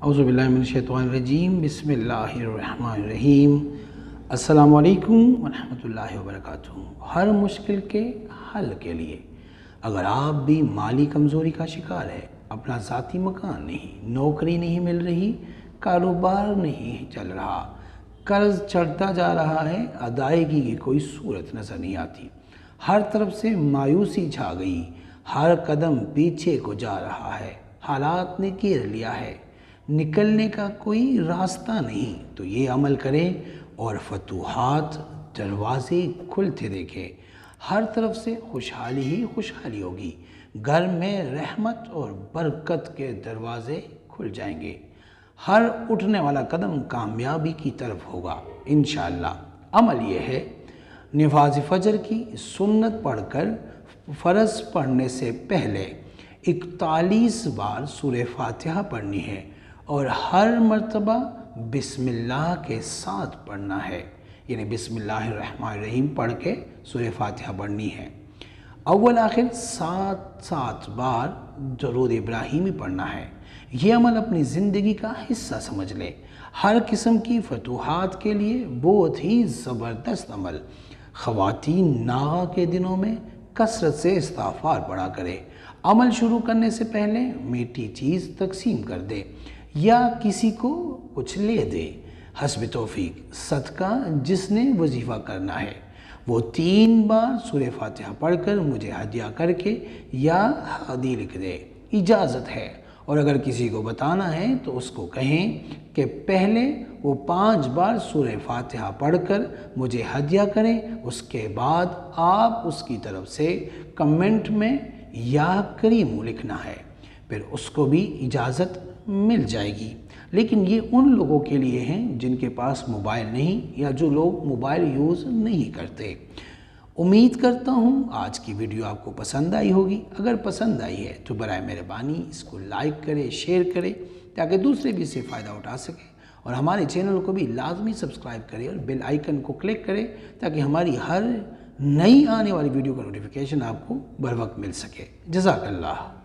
औज़ुबिल्लाहिमिनश्शैतानिर्रजीम बिस्मिल्लाहिर्रहमानिर्रहीम। अस्सलामु अलैकुम वरहमतुल्लाहि वबरकातुहू। हर मुश्किल के हल के लिए अगर आप भी माली कमज़ोरी का शिकार है, अपना ज़ाती मकान नहीं, नौकरी नहीं मिल रही, कारोबार नहीं चल रहा, कर्ज चढ़ता जा रहा है, अदायगी की कोई सूरत नज़र नहीं आती, हर तरफ से मायूसी छा गई, हर कदम पीछे को जा रहा है, हालात ने घेर लिया है, निकलने का कोई रास्ता नहीं, तो ये अमल करें और फतूहात दरवाज़े खुलते देखें। हर तरफ से खुशहाली ही खुशहाली होगी, घर में रहमत और बरकत के दरवाज़े खुल जाएंगे, हर उठने वाला कदम कामयाबी की तरफ होगा इंशाअल्लाह। अमल ये है, नमाज़ फ़जर की सुन्नत पढ़कर फ़र्ज़ पढ़ने से पहले 41 बार सूरह फ़ातिहा पढ़नी है और हर मर्तबा बिस्मिल्लाह के साथ पढ़ना है, यानी बिस्मिल्लाहिर्रहमानिर्रहीम पढ़ के सूरह फ़ातिहा पढ़नी है। अव्वल आखिर 7 बार दरूद इब्राहीमी पढ़ना है। ये अमल अपनी ज़िंदगी का हिस्सा समझ ले। हर किस्म की फतूहात के लिए बहुत ही ज़बरदस्त अमल। ख़वातीन नागा के दिनों में कसरत से इस्तिग़फ़ार पढ़ा करे। अमल शुरू करने से पहले मीठी चीज़ तकसीम कर दे या किसी को कुछ ले दे। हस्ब तौफीक सदका जिसने वजीफ़ा करना है वो 3 बार सूरह फ़ातिहा पढ़कर मुझे हदिया करके या हादी लिख दे, इजाज़त है। और अगर किसी को बताना है तो उसको कहें कि पहले वो 5 बार सूरह फ़ातिहा पढ़कर मुझे हदिया करें, उसके बाद आप उसकी तरफ से कमेंट में या करीम लिखना है, फिर उसको भी इजाज़त मिल जाएगी। लेकिन ये उन लोगों के लिए हैं जिनके पास मोबाइल नहीं या जो लोग मोबाइल यूज़ नहीं करते। उम्मीद करता हूँ आज की वीडियो आपको पसंद आई होगी। अगर पसंद आई है तो बराए मेहरबानी इसको लाइक करें, शेयर करें ताकि दूसरे भी इससे फ़ायदा उठा सकें, और हमारे चैनल को भी लाजमी सब्सक्राइब करें और बेल आइकन को क्लिक करें ताकि हमारी हर नई आने वाली वीडियो का नोटिफिकेशन आपको बर वक्त मिल सके। जज़ाकल्लाह।